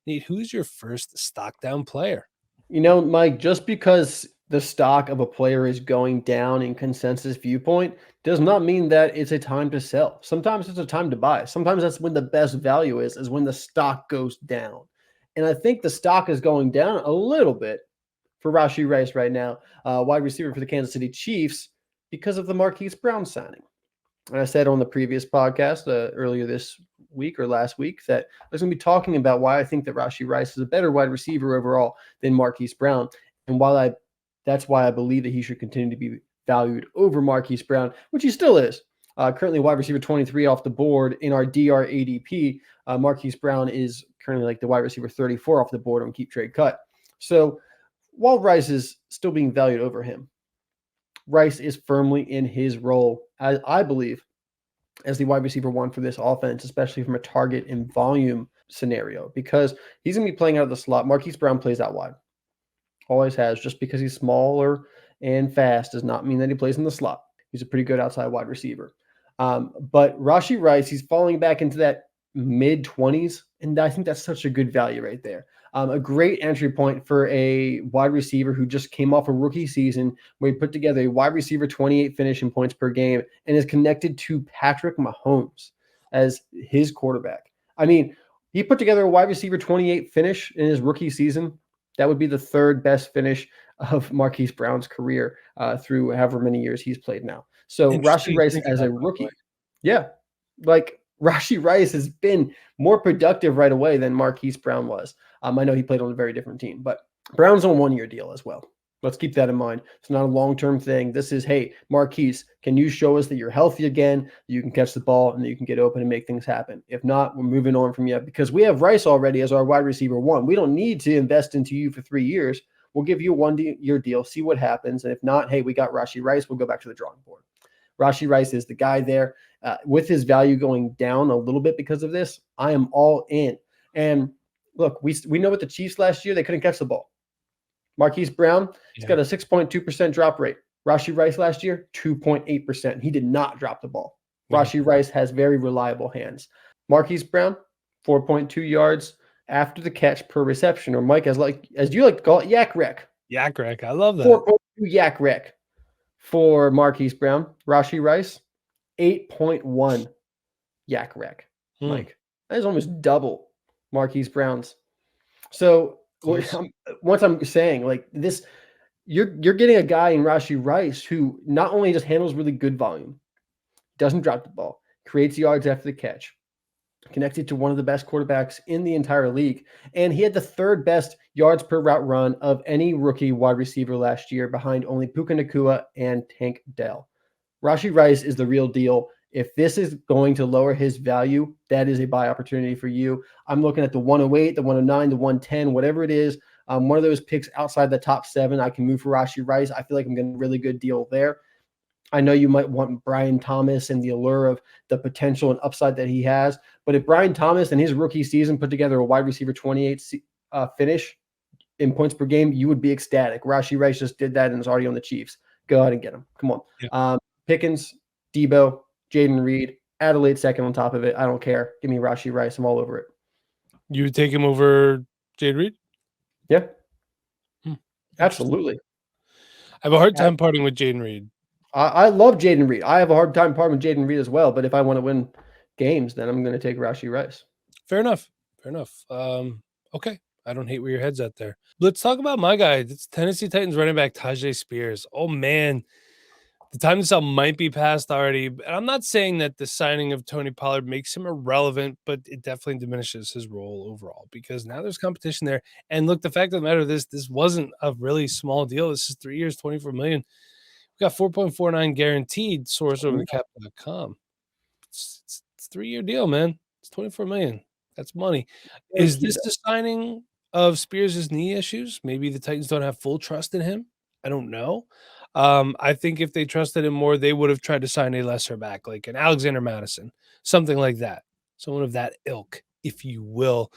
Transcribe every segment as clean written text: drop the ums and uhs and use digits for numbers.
Nate, who's your first stock down player? Mike, just because the stock of a player is going down in consensus viewpoint does not mean that it's a time to sell. Sometimes it's a time to buy. Sometimes that's when the best value is when the stock goes down. And I think the stock is going down a little bit for Rashee Rice right now, wide receiver for the Kansas City Chiefs, because of the Marquise Brown signing. And I said on the previous podcast earlier this week or last week that I was going to be talking about why I think that Rashee Rice is a better wide receiver overall than Marquise Brown. And that's why I believe that he should continue to be valued over Marquise Brown, which he still is. Currently wide receiver 23 off the board in our DR ADP. Marquise Brown is currently like the wide receiver 34 off the board on Keep Trade Cut. So while Rice is still being valued over him, Rice is firmly in his role, as I believe, as the wide receiver one for this offense, especially from a target and volume scenario, because he's going to be playing out of the slot. Marquise Brown plays out wide. Always has. Just because he's smaller and fast does not mean that he plays in the slot. He's a pretty good outside wide receiver. But Rashee Rice, he's falling back into that mid-20s, and I think that's such a good value right there. A great entry point for a wide receiver who just came off a rookie season where he put together a wide receiver 28 finishing points per game and is connected to Patrick Mahomes as his quarterback. I mean, he put together a wide receiver 28 finish in his rookie season. That would be the third best finish of Marquise Brown's career through however many years he's played now. So Rashee Rice as a rookie, like Rashee Rice has been more productive right away than Marquise Brown was. I know he played on a very different team, but Brown's on a one-year deal as well. Let's keep that in mind. It's not a long-term thing. This is, hey, Marquise, can you show us that you're healthy again, you can catch the ball, and that you can get open and make things happen? If not, we're moving on from you because we have Rice already as our wide receiver one. We don't need to invest into you for 3 years. We'll give you a one-year deal, see what happens. And if not, hey, we got Rashee Rice. We'll go back to the drawing board. Rashee Rice is the guy there. With his value going down a little bit because of this, I am all in. And look, we know with the Chiefs last year, they couldn't catch the ball. Marquise Brown, he's got a 6.2% drop rate. Rashee Rice last year, 2.8%. He did not drop the ball. Rashee Rice has very reliable hands. Marquise Brown, 4.2 yards after the catch per reception, or Mike, as you like to call it, yak rec. Yak rec. I love that. 4.2 yak rec for Marquise Brown. Rashee Rice, 8.1 yak rec. Mike, that is almost double Marquise Brown's. So once I'm saying like this, you're getting a guy in Rashee Rice who not only just handles really good volume, doesn't drop the ball, creates yards after the catch, connected to one of the best quarterbacks in the entire league, and he had the third best yards per route run of any rookie wide receiver last year, behind only Puka Nacua and Tank Dell. Rashee Rice is the real deal. If this is going to lower his value, that is a buy opportunity for you. I'm looking at the 108, the 109, the 110, whatever it is. One of those picks outside the top 7, I can move for Rashee Rice. I feel like I'm getting a really good deal there. I know you might want Brian Thomas and the allure of the potential and upside that he has. But if Brian Thomas in his rookie season put together a wide receiver 28 finish in points per game, you would be ecstatic. Rashee Rice just did that and is already on the Chiefs. Go ahead and get him. Come on. Yeah. Pickens, Debo, Jaden Reed, add a late second on top of it. I don't care. Give me Rashee Rice. I'm all over it. You would take him over Jaden Reed? Yeah. Absolutely. I have a hard time parting with Jaden Reed. I love Jaden Reed. I have a hard time parting with Jaden Reed as well. But if I want to win games, then I'm going to take Rashee Rice. Fair enough. Okay. I don't hate where your head's at there. Let's talk about my guy. It's Tennessee Titans running back Tyjae Spears. Oh, man. The time to sell might be past already. And I'm not saying that the signing of Tony Pollard makes him irrelevant, but it definitely diminishes his role overall because now there's competition there. And look, the fact of the matter, this wasn't a really small deal. This is 3 years, $24 million. We got 4.49 guaranteed, source over the cap.com. It's a 3-year deal, man. It's $24 million. That's money. Is this the signing of Spears' knee issues? Maybe the Titans don't have full trust in him. I don't know. I think if they trusted him more, they would have tried to sign a lesser back, like an Alexander Madison, something like that. Someone of that ilk, if you will.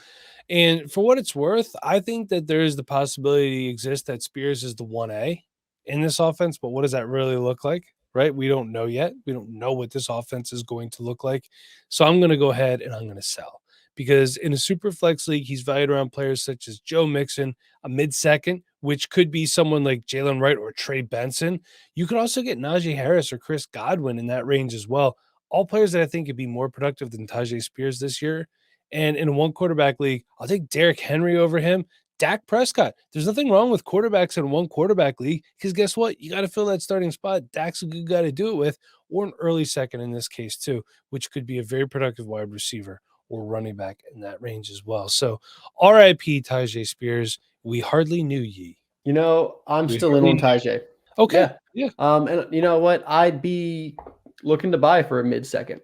And for what it's worth, I think that there is the possibility exists that Spears is the 1A in this offense, but what does that really look like, right? We don't know yet. We don't know what this offense is going to look like. So I'm going to go ahead and I'm going to sell because in a super flex league, he's valued around players such as Joe Mixon, a mid-second, which could be someone like Jalen Wright or Trey Benson. You could also get Najee Harris or Chris Godwin in that range as well. All players that I think could be more productive than Tyjae Spears this year. And in a one quarterback league, I'll take Derrick Henry over him. Dak Prescott. There's nothing wrong with quarterbacks in one quarterback league because guess what? You got to fill that starting spot. Dak's a good guy to do it with, or an early second in this case, too, which could be a very productive wide receiver or running back in that range as well. So, RIP Tyjae Spears. We hardly knew ye. You know, I'm We still in hardly on knew. Tyjae. Okay. Yeah. Yeah. And you know what? I'd be looking to buy for a mid-second.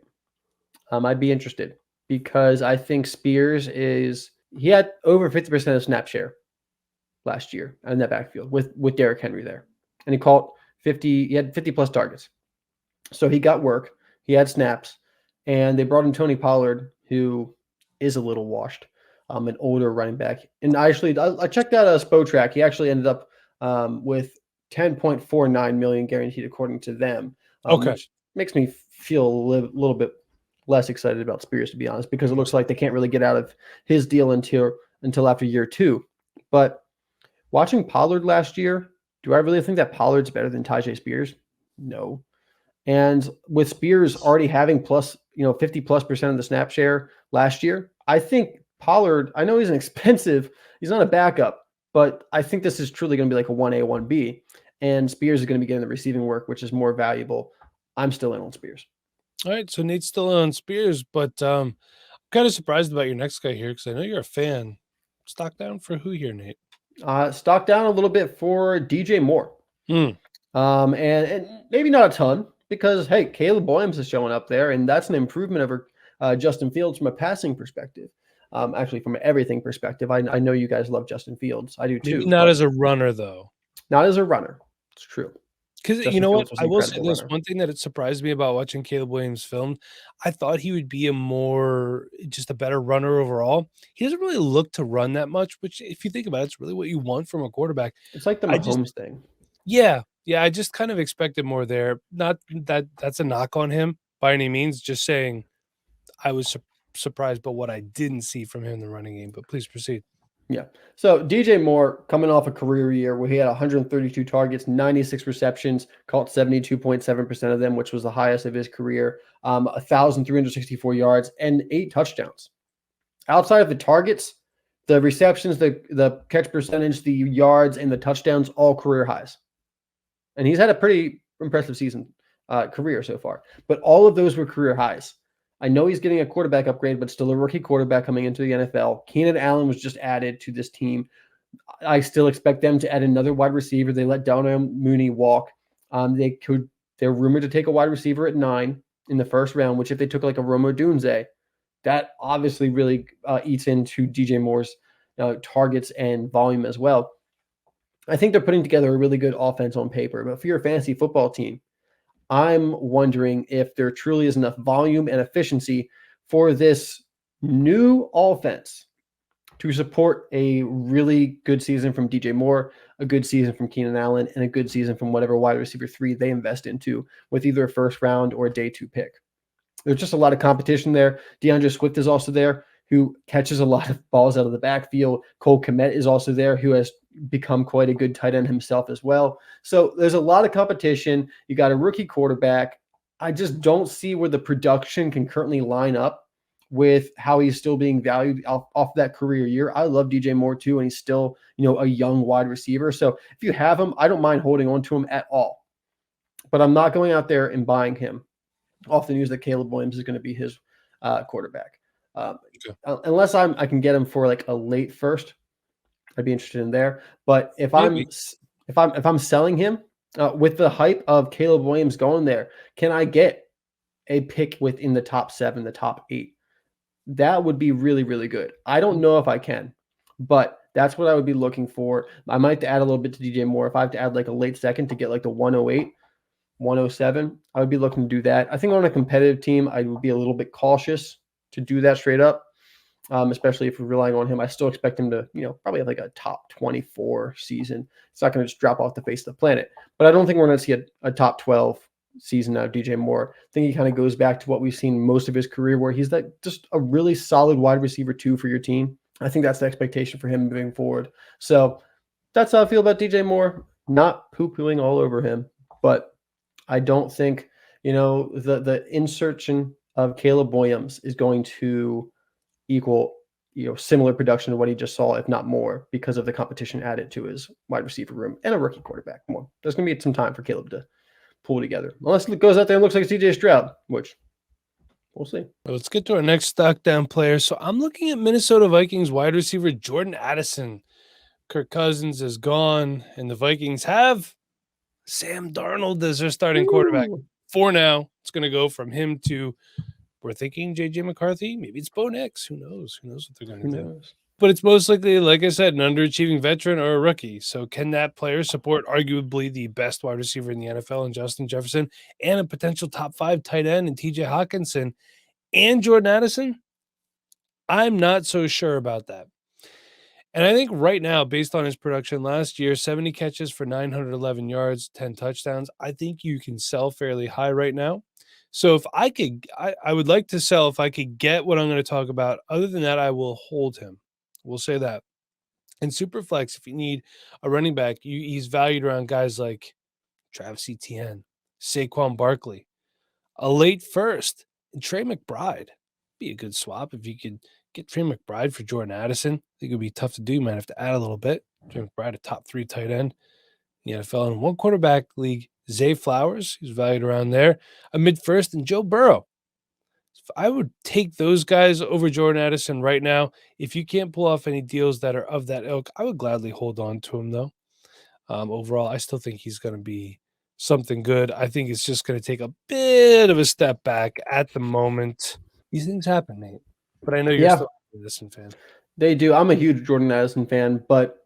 I'd be interested because I think Spears he had over 50% of snap share last year in that backfield with Derrick Henry there. And he had 50 plus targets. So he got work, he had snaps, and they brought in Tony Pollard, who is a little washed, an older running back. And I checked out a Spotrac. He actually ended up with 10.49 million guaranteed according to them, Okay. which makes me feel a little bit less excited about Spears, to be honest, because it looks like they can't really get out of his deal until after year 2. But watching Pollard last year, do I really think that Pollard's better than Tyjae Spears? No. And with Spears already having 50+% of the snap share last year, I think Pollard, I know he's he's not a backup, but I think this is truly going to be like a 1A, 1B. And Spears is going to be getting the receiving work, which is more valuable. I'm still in on Spears. All right. So Nate's still on Spears, but I'm kind of surprised about your next guy here because I know you're a fan. Stock down for who here, Nate? Stock down a little bit for DJ Moore. And maybe not a ton because, hey, Caleb Williams is showing up there, and that's an improvement over Justin Fields from a passing perspective. Actually, from an everything perspective, I know you guys love Justin Fields. I do too. Maybe not as a runner, though. Not as a runner. It's true. Because you know what? I will say this one thing that it surprised me about watching Caleb Williams film. I thought he would be just a better runner overall. He doesn't really look to run that much, which if you think about it, it's really what you want from a quarterback. It's like the Mahomes thing. Yeah. I just kind of expected more there. Not that that's a knock on him by any means. Just saying I was surprised by what I didn't see from him in the running game. But please proceed. Yeah. So DJ Moore coming off a career year where he had 132 targets, 96 receptions, caught 72.7% of them, which was the highest of his career, 1,364 yards, and 8 touchdowns. Outside of the targets, the receptions, the catch percentage, the yards, and the touchdowns, all career highs. And he's had a pretty impressive career so far. But all of those were career highs. I know he's getting a quarterback upgrade, but still a rookie quarterback coming into the NFL. Keenan Allen was just added to this team. I still expect them to add another wide receiver. They let Darnell Mooney walk. They're rumored to take a wide receiver at 9 in the first round, which if they took like a Rome Odunze, that obviously really eats into DJ Moore's targets and volume as well. I think they're putting together a really good offense on paper. But for your fantasy football team, I'm wondering if there truly is enough volume and efficiency for this new offense to support a really good season from DJ Moore, a good season from Keenan Allen, and a good season from whatever wide receiver 3 they invest into with either a first round or a day 2 pick. There's just a lot of competition there. DeAndre Swift is also there, who catches a lot of balls out of the backfield. Cole Kmet is also there, who has become quite a good tight end himself as well. So there's a lot of competition. You got a rookie quarterback. I just don't see where the production can currently line up with how he's still being valued off that career year. I love DJ Moore too, and he's still, a young wide receiver. So if you have him, I don't mind holding on to him at all. But I'm not going out there and buying him off the news that Caleb Williams is going to be his quarterback. Unless I can get him for like a late first, I'd be interested in there. But if I'm selling him with the hype of Caleb Williams going there, can I get a pick within the top 7, the top 8? That would be really, really good. I don't know if I can, but that's what I would be looking for. I might add a little bit to DJ Moore. If I have to add like a late second to get like the 108, 107, I would be looking to do that. I think on a competitive team, I would be a little bit cautious to do that straight up, especially if we're relying on him. I still expect him to, probably have like a top 24 season. It's not going to just drop off the face of the planet. But I don't think we're going to see a top 12 season out of DJ Moore. I think he kind of goes back to what we've seen most of his career, where he's that just a really solid wide receiver 2 for your team. I think that's the expectation for him moving forward. So that's how I feel about DJ Moore. Not poo-pooing all over him, but I don't think, the insertion of Caleb Williams is going to equal, similar production to what he just saw, if not more, because of the competition added to his wide receiver room and a rookie quarterback more. There's going to be some time for Caleb to pull together. Unless it goes out there and looks like CJ Stroud, which we'll see. Well, let's get to our next stock down player. So I'm looking at Minnesota Vikings wide receiver Jordan Addison. Kirk Cousins is gone, and the Vikings have Sam Darnold as their starting quarterback. For now, it's going to go from him to, we're thinking JJ McCarthy. Maybe it's Bo Nix. Who knows? Who knows what they're going to do? But it's most likely, like I said, an underachieving veteran or a rookie. So can that player support arguably the best wide receiver in the NFL in Justin Jefferson and a potential top 5 tight end in TJ Hawkinson and Jordan Addison? I'm not so sure about that. And I think right now, based on his production last year, 70 catches for 911 yards, 10 touchdowns, I think you can sell fairly high right now. So if I could, I would like to sell if I could get what I'm going to talk about. Other than that, I will hold him. We'll say that. And Superflex, if you need a running back, he's valued around guys like Travis Etienne, Saquon Barkley, a late first, and Trey McBride. Be a good swap if you could get Trey McBride for Jordan Addison. I think it would be tough to do. Might have to add a little bit. Trey McBride, a top 3 tight end in the NFL. In one quarterback league, Zay Flowers, who's valued around there, a mid-first, and Joe Burrow. I would take those guys over Jordan Addison right now. If you can't pull off any deals that are of that ilk, I would gladly hold on to him, though. Overall, I still think he's going to be something good. I think it's just going to take a bit of a step back at the moment. These things happen, Nate. But I know you're still a Addison fan. They do. I'm a huge Jordan Addison fan, but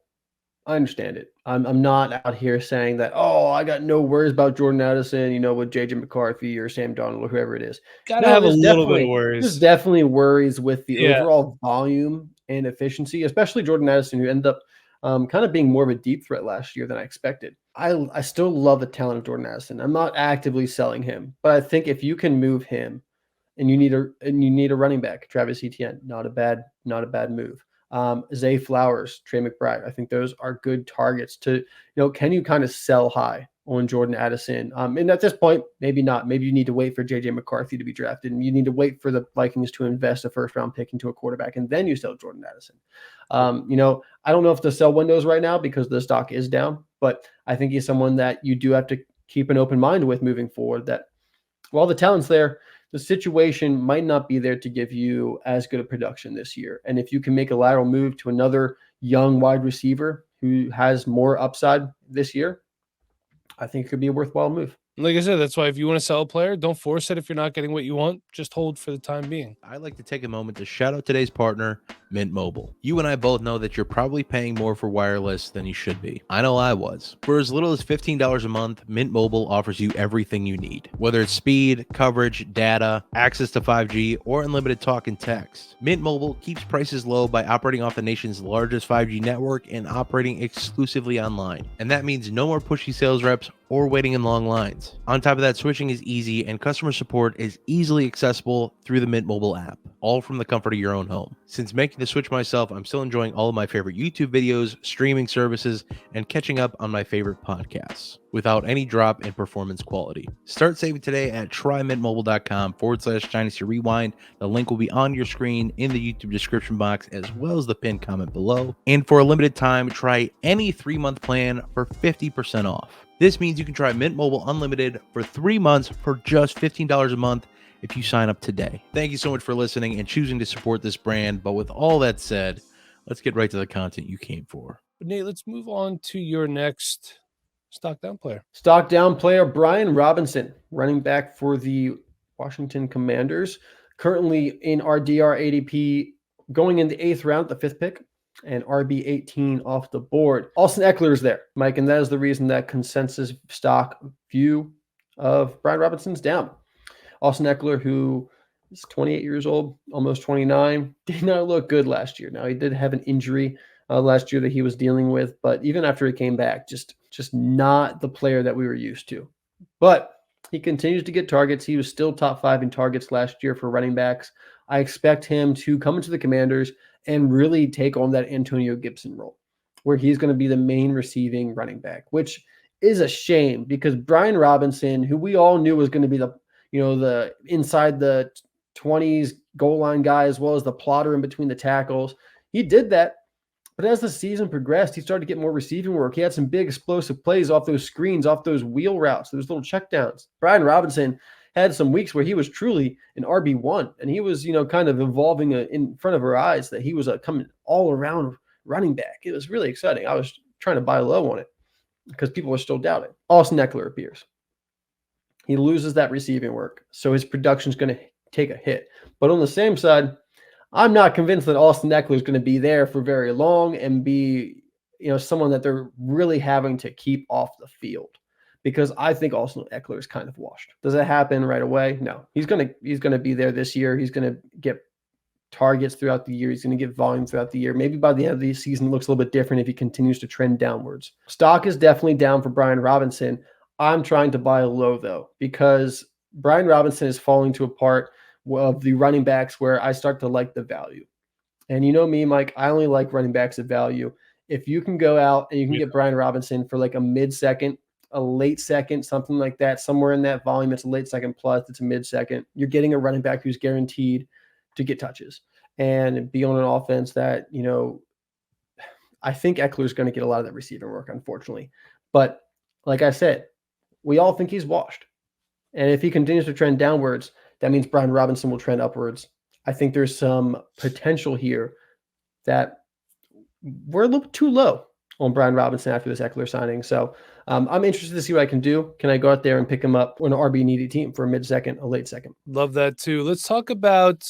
I understand it. I'm not out here saying that, I got no worries about Jordan Addison, with JJ McCarthy or Sam Darnold or whoever it is. Gotta have a little bit of worries. There's definitely worries with the overall volume and efficiency, especially Jordan Addison, who ended up kind of being more of a deep threat last year than I expected. I still love the talent of Jordan Addison. I'm not actively selling him, but I think if you can move him and you need a running back, Travis Etienne, not a bad move. Zay Flowers, Trey McBride. I think those are good targets to, can you kind of sell high on Jordan Addison? And at this point, maybe not. Maybe you need to wait for JJ McCarthy to be drafted, and you need to wait for the Vikings to invest a first-round pick into a quarterback, and then you sell Jordan Addison. I don't know if the sell window is right now because the stock is down, but I think he's someone that you do have to keep an open mind with moving forward, that while the talent's there, the situation might not be there to give you as good a production this year. And if you can make a lateral move to another young wide receiver who has more upside this year, I think it could be a worthwhile move. Like I said, that's why if you want to sell a player, don't force it if you're not getting what you want. Just hold for the time being. I'd like to take a moment to shout out today's partner, Mint Mobile. You and I both know that you're probably paying more for wireless than you should be. I know I was. For as little as $15 a month, Mint Mobile offers you everything you need. Whether it's speed, coverage, data, access to 5G, or unlimited talk and text. Mint Mobile keeps prices low by operating off the nation's largest 5G network and operating exclusively online. And that means no more pushy sales reps or waiting in long lines. On top of that, switching is easy and customer support is easily accessible through the Mint Mobile app, all from the comfort of your own home. Since making the switch myself, I'm still enjoying all of my favorite YouTube videos, streaming services, and catching up on my favorite podcasts without any drop in performance quality. Start saving today at trymintmobile.com/Dynasty Rewind. The link will be on your screen in the YouTube description box as well as the pinned comment below. And for a limited time, try any 3-month plan for 50% off. This means you can try Mint Mobile Unlimited for 3 months for just $15 a month if you sign up today. Thank you so much for listening and choosing to support this brand. But with all that said, let's get right to the content you came for. But Nate, let's move on to your next stock down player. Stock down player, Brian Robinson, running back for the Washington Commanders. Currently in our DR ADP, going in the 8th round, the 5th pick, and RB18 off the board. Austin Eckler is there, Mike, and that is the reason that consensus stock view of Brian Robinson's down. Austin Eckler, who is 28 years old, almost 29, did not look good last year. Now, he did have an injury last year that he was dealing with, but even after he came back, just not the player that we were used to. But He continues to get targets. He was still top 5 in targets last year for running backs. I expect him to come into the Commanders and really take on that Antonio Gibson role, where he's going to be the main receiving running back, which is a shame because Brian Robinson, who we all knew was going to be the inside the 20s goal line guy, as well as the plotter in between the tackles, he did that. But as the season progressed, he started to get more receiving work. He had some big explosive plays off those screens, off those wheel routes, those little checkdowns. Brian Robinson had some weeks where he was truly an RB1, and he was, kind of evolving in front of our eyes that he was a coming all around running back. It was really exciting. I was trying to buy low on it because people were still doubting. Austin Eckler appears. He loses that receiving work, so his production is going to take a hit. But on the same side, I'm not convinced that Austin Eckler is going to be there for very long and be, someone that they're really having to keep off the field, because I think Austin Eckler is kind of washed. Does it happen right away? No. He's going to be there this year. He's going to get targets throughout the year. He's going to get volume throughout the year. Maybe by the end of the season, it looks a little bit different if he continues to trend downwards. Stock is definitely down for Brian Robinson. I'm trying to buy low, though, because Brian Robinson is falling to a part of the running backs where I start to like the value. And you know me, Mike, I only like running backs at value. If you can go out and you can get Brian Robinson for like a mid-second, a late second, something like that, somewhere in that volume, it's a late second plus, it's a mid-second, you're getting a running back who's guaranteed to get touches and be on an offense that, I think Eckler's going to get a lot of that receiving work, unfortunately. But like I said, we all think he's washed. And if he continues to trend downwards, that means Brian Robinson will trend upwards. I think there's some potential here that we're a little bit too low on Brian Robinson after this Eckler signing. So I'm interested to see what I can do. Can I go out there and pick him up on an RB needy team for a mid-second, a late second? Love that too. Let's talk about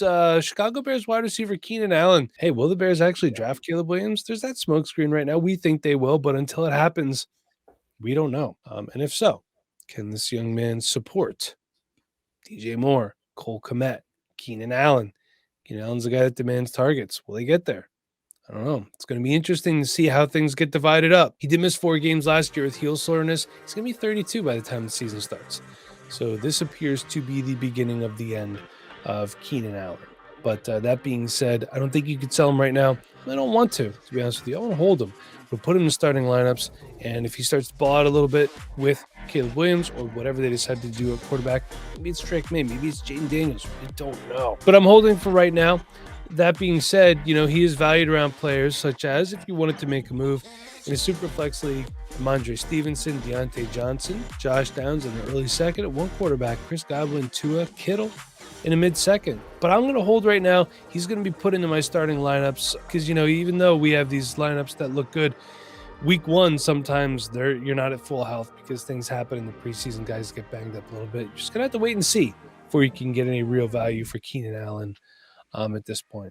Chicago Bears wide receiver Keenan Allen. Hey, will the Bears actually draft Caleb Williams? There's that smoke screen right now. We think they will, but until it happens, we don't know. And if so, can this young man support DJ Moore, Cole Kmet, Keenan Allen? Keenan Allen's the guy that demands targets. Will he get there? I don't know. It's going to be interesting to see how things get divided up. He did miss 4 games last year with heel soreness. He's going to be 32 by the time the season starts. So this appears to be the beginning of the end of Keenan Allen. But that being said, I don't think you could sell him right now. I don't want to be honest with you. I want to hold him. We'll put him in starting lineups, and if he starts to ball out a little bit with Caleb Williams or whatever they decide to do at quarterback, maybe it's Drake May, maybe it's Jaden Daniels. We don't know. But I'm holding for right now. That being said, he is valued around players such as, if you wanted to make a move in a super flex league, Ramondre Stevenson, Deontay Johnson, Josh Downs in the early second at one quarterback, Chris Godwin, Tua, Kittle in a mid-second. But I'm going to hold right now. He's going to be put into my starting lineups because, even though we have these lineups that look good, week 1, sometimes you're not at full health because things happen in the preseason. Guys get banged up a little bit. You're just going to have to wait and see before you can get any real value for Keenan Allen at this point.